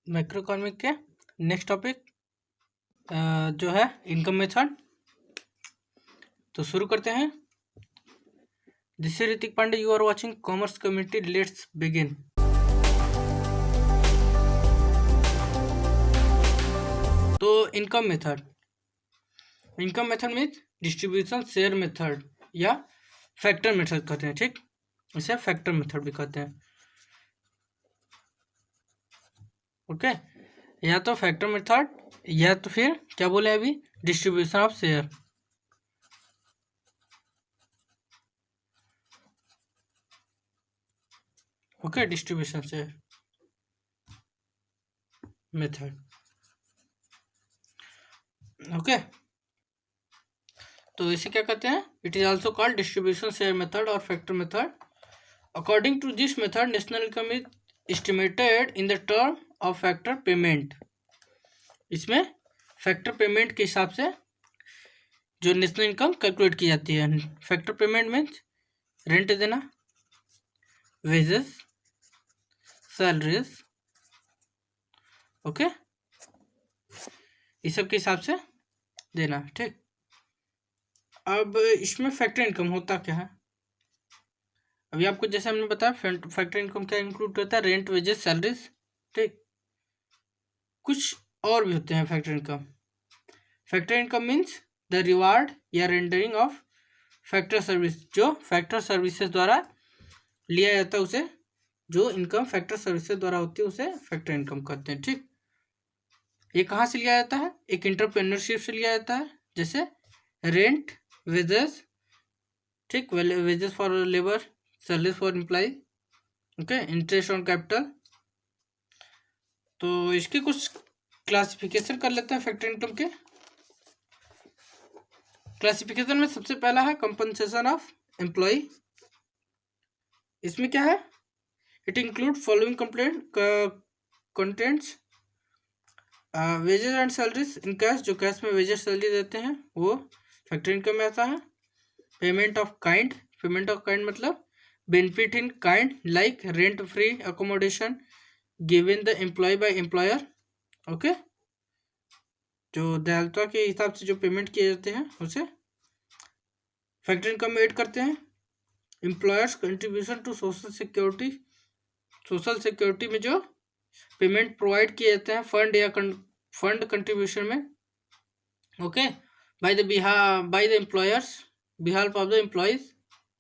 Macro economic के next topic जो है इनकम मेथड। तो शुरू करते हैं। This is Ritik Pandey, you are watching commerce community, let's begin. तो income method means distribution share method या फैक्टर मेथड कहते हैं। ठीक, इसे फैक्टर मेथड भी कहते हैं। ओके, या तो फैक्टर मेथड या तो फिर क्या बोले अभी, distribution of share. Okay, distribution share method. Okay, तो इसे क्या कहते हैं? It is also called distribution share method और factor method. According to this method, national income is estimated in the term of factor payment. इसमें factor payment के हिसाब से जो नेशनल इनकम कैलकुलेट की जाती है। फैक्टर पेमेंट मीन्स रेंट देना, वेजेस, सैलरीज, ओके, इस सब के हिसाब से देना। ठीक, अब इसमें फैक्टर इनकम होता क्या है? अभी आपको जैसे हमने बताया, फैक्टर इनकम क्या इंक्लूड करता है? Rent, wages, salaries. ठीक, कुछ और भी होते हैं factor income. Factor income means the reward या रेंडरिंग ऑफ फैक्टर सर्विस। जो फैक्टर सर्विसेज द्वारा लिया जाता है उसे, जो इनकम फैक्टर सर्विसेज द्वारा होती है उसे फैक्टर इनकम कहते हैं। ठीक, ये कहाँ से लिया जाता है? एक एंटरप्रेन्योरशिप से लिया जाता है, जैसे रेंट, वेजेस, ठीक, wages for labour, salary for employ, okay, interest on capital. तो इसके कुछ क्लासिफिकेशन कर लेते हैं फैक्टर इनकम के। क्लासिफिकेशन में सबसे पहला है कंपनसेशन ऑफ एम्प्लॉय। इसमें क्या है? It include following contents: wages and salaries in cash, जो कैश में वेजेस सैलरी देते हैं वो फैक्टर इनकम में आता है। पेमेंट ऑफ काइंड मतलब benefit in kind, like rent free accommodation given the employ by employer. Okay, जो दयालुता के हिसाब से जो पेमेंट किए जाते हैं उसे फैक्टर इनकम में ऐड करते हैं। Employers contribution to social security में जो पेमेंट प्रोवाइड किए जाते हैं फंड या फंड कंट्रीब्यूशन में, okay, by the employers behalf of the employees.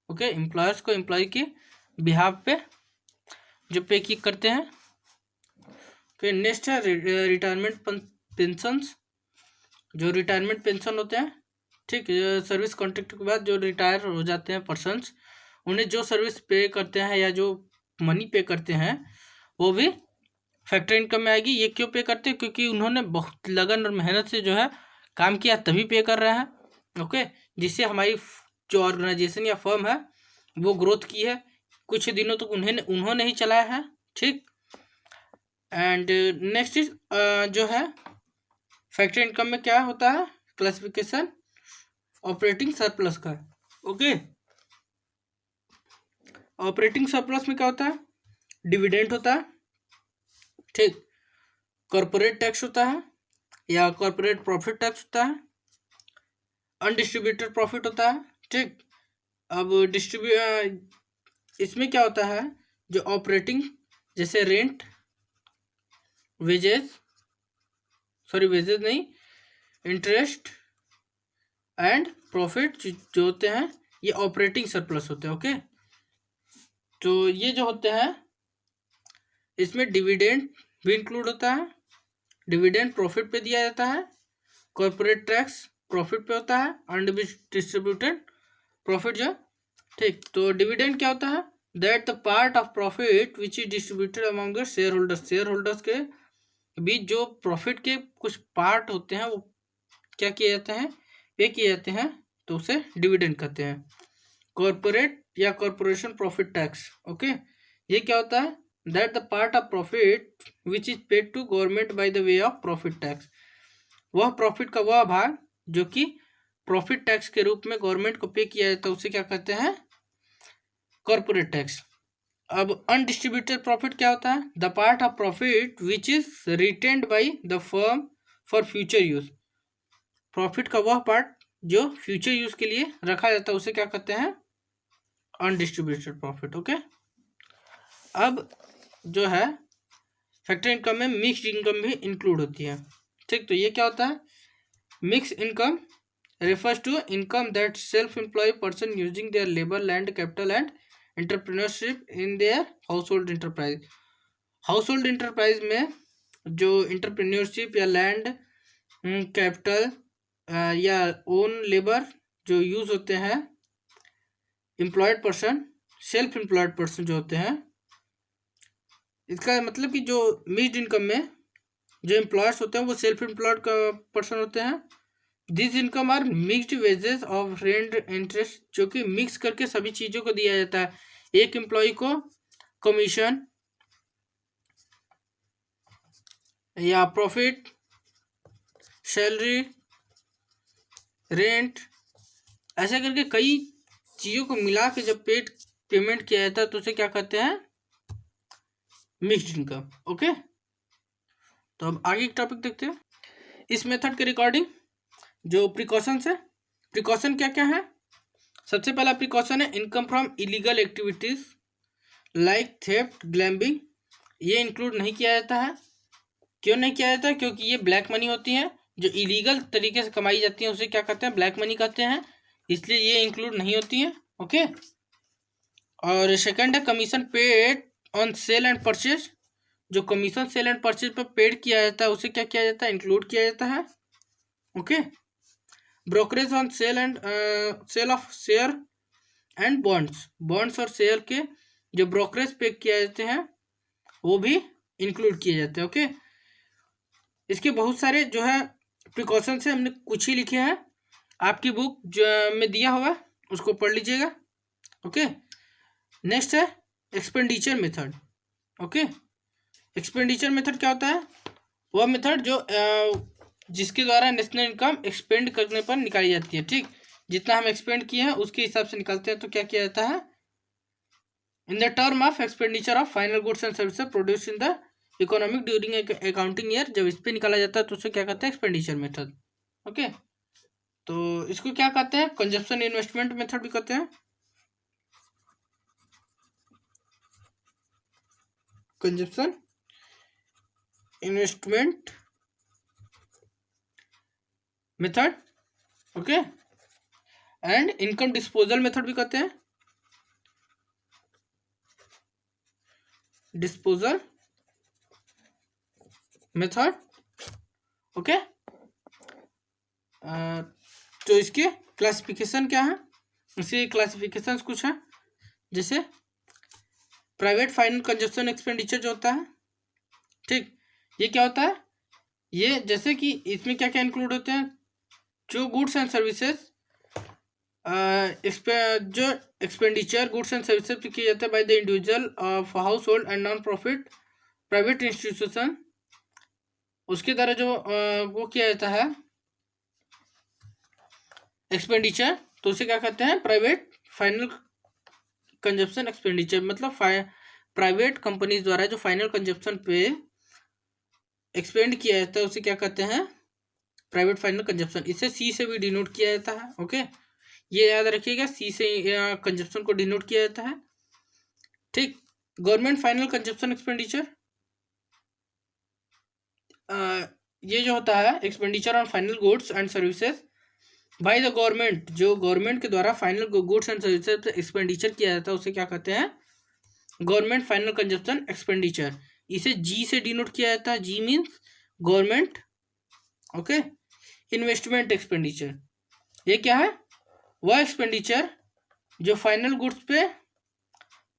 Okay, employers को एम्प्लॉय के बिहाफ पे जो पे की करते हैं। फिर नेक्स्ट है रिटायरमेंट पेंशंस। जो रिटायरमेंट पेंशन होते हैं, ठीक, सर्विस कॉन्ट्रैक्ट के बाद जो रिटायर हो जाते हैं पर्सन्स, उन्हें जो सर्विस पे करते हैं या जो मनी पे करते हैं वो भी फैक्टर इनकम में आएगी। ये क्यों पे करते हैं? क्योंकि उन्होंने बहुत लगन और मेहनत से जो है काम किया, तभी पे कर रहे हैं। ओके, जिससे हमारी जो ऑर्गेनाइजेशन या फर्म है वो ग्रोथ की है, कुछ दिनों तक उन्होंने ही चलाया है। ठीक, एंड नेक्स्ट इज जो है फैक्टर इनकम में क्या होता है क्लासिफिकेशन? ऑपरेटिंग सरप्लस का। ओके, ऑपरेटिंग सरप्लस में क्या होता है? डिविडेंड होता है, ठीक, कॉर्पोरेट टैक्स होता है या कॉर्पोरेट प्रॉफिट टैक्स होता है, अनडिस्ट्रीब्यूटेड प्रॉफिट होता है। ठीक, अब इसमें क्या होता है? जो ऑपरेटिंग, जैसे रेंट, वेजेस नहीं, इंटरेस्ट एंड प्रॉफिट जो होते हैं ये ऑपरेटिंग सरप्लस होते हैं। ओके, तो ये जो होते हैं इसमें डिविडेंड भी इंक्लूड होता है। डिविडेंड प्रॉफिट पे दिया जाता है, कॉर्पोरेट टैक्स प्रॉफिट पे होता है, अनडिस्ट्रीब्यूटेड प्रॉफिट जो, ठीक। तो डिविडेंड क्या होता है? That the part of profit which is distributed among the share holders के बीच जो प्रॉफिट के कुछ पार्ट होते हैं वो क्या किए जाते हैं? पे किए जाते हैं, तो उसे डिविडेंड कहते हैं। कॉर्पोरेट या कॉर्पोरेशन प्रॉफिट टैक्स, ओके, ये क्या होता है? That the part of profit which is paid to government by the way of profit tax. वह प्रॉफिट का वह भाग जो कि प्रॉफिट टैक्स के रूप में गवर्नमेंट को पे किया जाता है उसे क्या कहते हैं? Corporate tax. अब अनडिस्ट्रीब्यूटेड प्रॉफिट क्या होता है? The part of profit which is retained by the firm for future use. Profit का वह पार्ट जो फ्यूचर यूज के लिए रखा जाता है उसे क्या कहते हैं? Undistributed profit. ओके, अब जो है फैक्टर इनकम में मिक्स्ड इनकम भी इंक्लूड होती है। ठीक, तो ये क्या होता है? Mix income refers to income that self-employed person using their labor, land, capital and entrepreneurship in their household enterprise। Household enterprise में जो इंटरप्रेन्योरशिप या लैंड, कैपिटल या ओन लेबर जो यूज होते हैं, employed person, self employed person जो होते हैं, इसका मतलब कि जो मिक्स्ड इनकम में जो एम्प्लॉयर्स होते हैं वो सेल्फ एम्प्लॉयड का पर्सन होते हैं। This income are mixed wages of rent interest, जो कि मिक्स करके सभी चीज़ों को दिया जाता है। एक एम्प्लॉय को कमीशन या प्रॉफिट, सैलरी, रेंट, ऐसे करके कई चीज़ों को मिला के जब पेमेंट किया जाता है तो उसे क्या कहते हैं? Mixed income. ओके, तो अब आगे एक टॉपिक देखते हैं। इस मेथड के रिकॉर्डिंग जो प्रिकॉशंस है, प्रिकॉशन क्या क्या है? सबसे पहला प्रिकॉशन है income from illegal activities like theft, gambling. ये इंक्लूड नहीं किया जाता है। क्यों नहीं किया जाता है? क्योंकि ये ब्लैक मनी होती है, जो इलीगल तरीके से कमाई जाती है उसे क्या कहते हैं? ब्लैक मनी कहते हैं, इसलिए ये इंक्लूड नहीं होती है। ओके, और सेकंड है commission paid on sale and purchase. जो कमीशन सेल एंड परचेज पर पेड किया जाता है उसे क्या किया जाता है? इंक्लूड किया जाता है। Okay, brokerage on sale and sale of share and bonds, bonds और शेयर के जो ब्रोकरेज पे किए जाते हैं वो भी इंक्लूड किए जाते हैं। ओके, इसके बहुत सारे जो है प्रिकॉशंस है, हमने कुछ ही लिखे हैं, आपकी बुक जो में दिया हुआ उसको पढ़ लीजिएगा। ओके, नेक्स्ट है expenditure method. Okay, expenditure method क्या होता है? वह मेथड जो जिसके द्वारा नेशनल इनकम एक्सपेंड करने पर निकाली जाती है। ठीक, जितना हम एक्सपेंड किए हैं उसके हिसाब से निकालते हैं। तो क्या किया जाता है? इन the term of expenditure of final goods and services produce in the economic during accounting year, जब इस पे निकाला जाता है तो उसे क्या कहते हैं? Expenditure method. ओके, तो इसको क्या कहते हैं? कंजप्शन इन्वेस्टमेंट मेथड भी कहते हैं। Consumption investment method. Okay, and income disposal method भी कहते हैं। Disposal method. ओके, तो इसके क्लासिफिकेशन क्या है? इसके क्लासिफिकेशन कुछ है, जैसे प्राइवेट फाइनल कंजप्शन एक्सपेंडिचर जो होता है। ठीक, ये क्या होता है? ये जैसे कि इसमें क्या क्या इंक्लूड होते हैं? जो गुड्स एंड सर्विसेज जो एक्सपेंडिचर गुड्स एंड सर्विसेज पे किए जाते हैं by the individual of house hold and non profit private institution, उसके द्वारा जो वो किया जाता है एक्सपेंडिचर, तो उसे क्या कहते हैं? Private final consumption expenditure. मतलब प्राइवेट कंपनीज द्वारा जो फाइनल कंजप्शन पे एक्सपेंड किया जाता है उसे क्या कहते हैं? Private final consumption. इसे सी से भी डिनोट किया जाता है। ओके, ये याद रखिएगा, सी से कंजप्शन को डिनोट किया जाता है। ठीक, गवर्नमेंट फाइनल कंजप्शन एक्सपेंडिचर, ये जो होता है expenditure on final goods and services by the government, जो गवर्नमेंट के द्वारा final goods and services expenditure किया जाता है उसे क्या कहते हैं? Government final consumption expenditure. इसे जी से डिनोट किया जाता है। G means government. Okay, investment expenditure, ये क्या है? वह एक्सपेंडिचर जो फाइनल गुड्स पे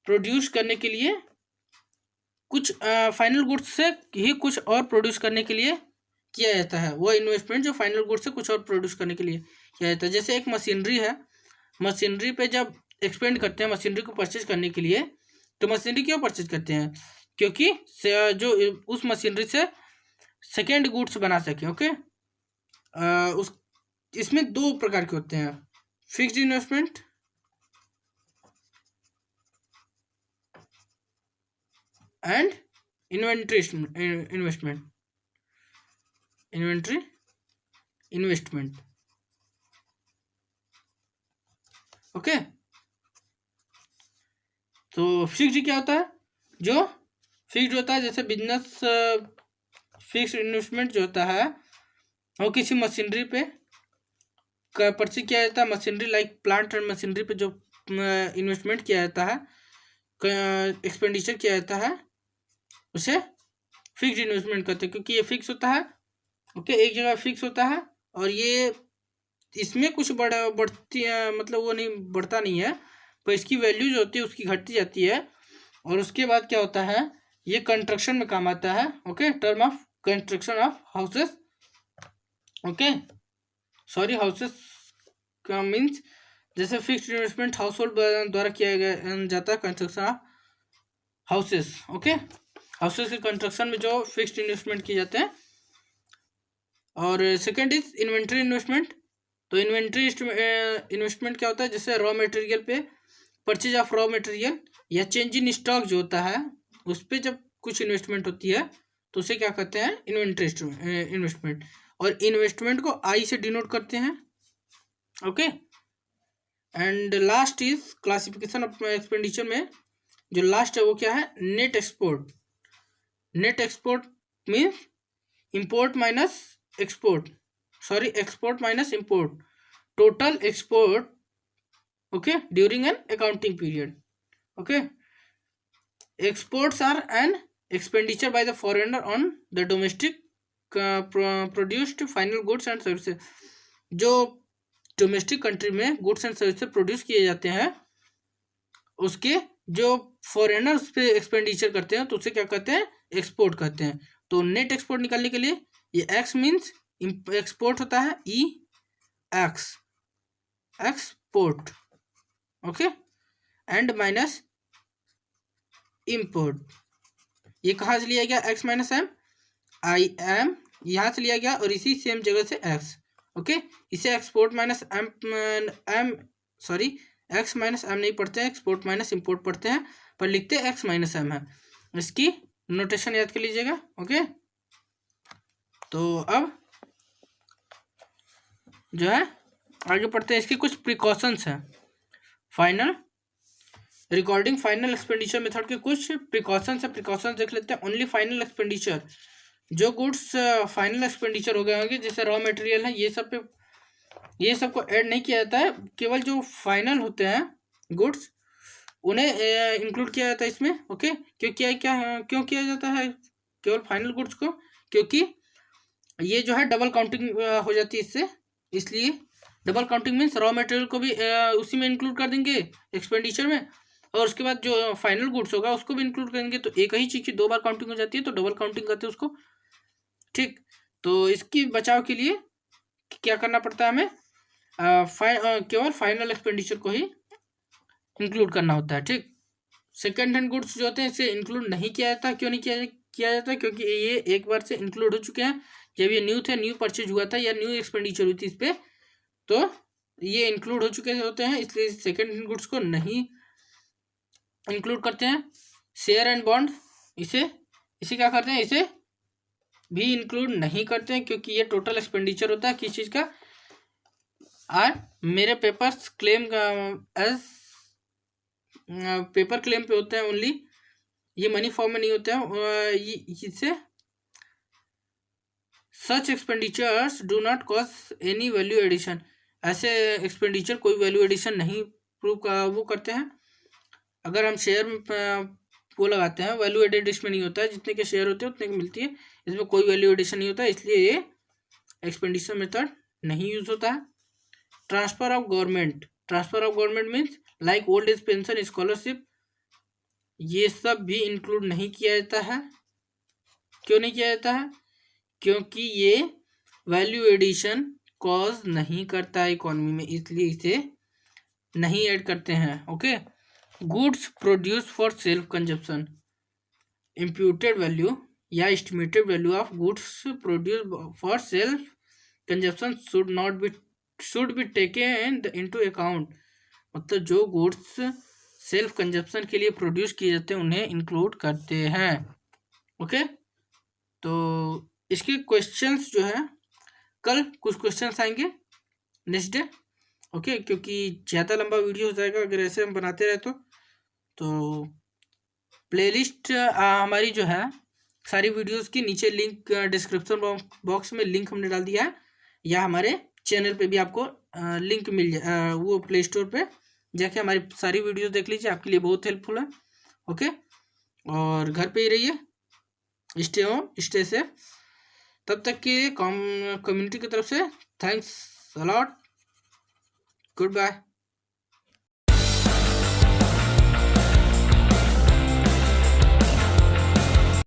प्रोड्यूस करने के लिए कुछ फाइनल गुड्स से ही कुछ और प्रोड्यूस करने के लिए किया जाता है। वह इन्वेस्टमेंट जो फाइनल गुड्स से कुछ और प्रोड्यूस करने के लिए किया जाता है। जैसे एक मशीनरी है, मशीनरी पे जब एक्सपेंड करते हैं मशीनरी को परचेज करने के लिए, तो मशीनरी क्यों परचेज करते हैं? क्योंकि जो उस मशीनरी से सेकेंड गुड्स बना सके। ओके, उस इसमें दो प्रकार के होते हैं, fixed investment and inventory investment. Okay, तो फिक्स्ड क्या होता है? जो फिक्स्ड होता है, जैसे बिजनेस फिक्स्ड इन्वेस्टमेंट जो होता है वो किसी मशीनरी पे परचेज किया जाता है। Machinery like plant and machinery पे जो इन्वेस्टमेंट किया जाता है, एक्सपेंडिचर किया जाता है, उसे फिक्स्ड इन्वेस्टमेंट करते हैं, क्योंकि ये फिक्स होता है। ओके, एक जगह फिक्स होता है और ये इसमें कुछ बढ़ती मतलब वो नहीं बढ़ता नहीं है, पर इसकी वैल्यू जो होती है उसकी घटती जाती है। और उसके बाद क्या होता है, ये कंस्ट्रक्शन में काम आता है। Okay, term of construction of houses. Okay, sorry, houses का मीन्स जैसे फिक्स्ड इन्वेस्टमेंट हाउस होल्ड द्वारा किया जाता है construction of houses. Okay, houses के कंस्ट्रक्शन में जो फिक्स्ड इन्वेस्टमेंट किए जाते हैं। और सेकंड इज इन्वेंट्री इन्वेस्टमेंट। तो इन्वेंट्री इन्वेस्टमेंट क्या होता है, जैसे रॉ मटेरियल पे परचेज ऑफ रॉ मटेरियल या चेंज इन स्टॉक जो होता है उस पर जब कुछ इन्वेस्टमेंट होती है तो उसे क्या कहते हैं, इन्वेंट्री इन्वेस्टमेंट। और इन्वेस्टमेंट को आई से डिनोट करते हैं। Okay, and last is classification of expenditure में जो लास्ट है वो क्या है, net export. Net export means import minus export, sorry export minus import, total export, okay, during an accounting period. Okay, exports are an expenditure by the foreigner on the domestic produced final goods and services। जो domestic country में goods and services produce किए जाते हैं उसके जो foreigner उस पर expenditure करते हैं तो उसे क्या कहते हैं, एक्सपोर्ट कहते हैं। तो नेट एक्सपोर्ट निकालने के लिए ये एक्स मीन्स एक्सपोर्ट होता है, E X export. Okay, and minus import, ये कहाँ से लिया गया, X minus M, I M यहाँ से लिया गया और इसी सेम जगह से एक्स। ओके, इसे export minus M M sorry X minus M नहीं पढ़ते हैं, एक्सपोर्ट माइनस इंपोर्ट पढ़ते हैं, पर लिखते हैं एक्स माइनस एम है। इसकी नोटेशन याद कर लीजिएगा। ओके, तो अब जो है आगे पढ़ते हैं, इसके कुछ प्रिकॉशंस हैं। Final recording final expenditure method के कुछ प्रिकॉशंस है, प्रिकॉशंस देख लेते हैं। ओनली फाइनल एक्सपेंडिचर, जो गुड्स फाइनल एक्सपेंडिचर हो गए होंगे जैसे रॉ मटेरियल है, ये सब को ऐड नहीं किया जाता है, केवल जो फाइनल होते हैं गुड्स उन्हें इंक्लूड किया जाता है इसमें। ओके, क्यों किया जाता है केवल फाइनल गुड्स को, क्योंकि ये जो है डबल काउंटिंग हो जाती है इससे, इसलिए double counting means raw material को भी उसी में इंक्लूड कर देंगे एक्सपेंडिचर में, और उसके बाद जो फाइनल गुड्स होगा उसको भी इंक्लूड करेंगे, तो एक ही चीज़ की दो बार काउंटिंग हो जाती है, तो डबल काउंटिंग करते हैं उसको। ठीक, तो इसकी बचाव के लिए क्या करना पड़ता है हमें, केवल फाइनल एक्सपेंडिचर को ही इंक्लूड करना होता है। ठीक, सेकेंड हैंड गुड्स जो होते हैं इसे इंक्लूड नहीं किया जाता। क्यों नहीं किया जाता, क्योंकि ये एक बार से इंक्लूड हो चुके हैं, जब ये न्यू थे, न्यू परचेज हुआ था या न्यू एक्सपेंडिचर हुई थी इस पर, तो ये इंक्लूड हो चुके होते हैं, इसलिए सेकेंड हैंड गुड्स को नहीं इंक्लूड करते हैं। शेयर एंड बॉन्ड, इसे क्या करते हैं, इसे भी इंक्लूड नहीं करते हैं, क्योंकि ये टोटल एक्सपेंडिचर होता है किस चीज़ का। और मेरे papers claim as paper claim पे होते हैं ओनली, ये मनी फॉर्म में नहीं होते हैं। इससे such expenditures do not cause any value addition, ऐसे एक्सपेंडिचर कोई वैल्यू एडिशन नहीं वो करते हैं। अगर हम शेयर में वो लगाते हैं, वैल्यू एडेड इसमें नहीं होता है, जितने के शेयर होते हैं उतने की मिलती है, इसमें कोई वैल्यू एडिशन नहीं होता है, इसलिए ये एक्सपेंडिचर मेथड नहीं यूज होता है। Transfer of government means like old age pension, scholarship, ये सब भी इंक्लूड नहीं किया जाता है। क्यों नहीं किया जाता है, क्योंकि ये वैल्यू एडिशन कॉज नहीं करता है इकोनॉमी में, इसलिए इसे नहीं ऐड करते हैं। Okay, goods produce for self consumption, imputed value या estimated value of goods produce for self consumption should be taken into account. मतलब जो गुड्स सेल्फ कंजप्शन के लिए प्रोड्यूस किए जाते हैं उन्हें इंक्लूड करते हैं। ओके, तो इसके क्वेश्चंस जो है कल कुछ क्वेश्चंस आएंगे नेक्स्ट डे। ओके, क्योंकि ज़्यादा लंबा वीडियो हो जाएगा अगर ऐसे हम बनाते रहे तो प्लेलिस्ट हमारी जो है सारी वीडियोस की नीचे लिंक डिस्क्रिप्शन बॉक्स में लिंक हमने डाल दिया है, या हमारे चैनल पे भी आपको लिंक मिल जाए, वो प्ले स्टोर पे जाके हमारी सारी वीडियोस देख लीजिए, आपके लिए बहुत हेल्पफुल है। ओके, और घर पे ही रहिए, स्टे होम स्टे सेफ। तब तक के कम्युनिटी की तरफ से थैंक्स अलॉट, गुड बाय।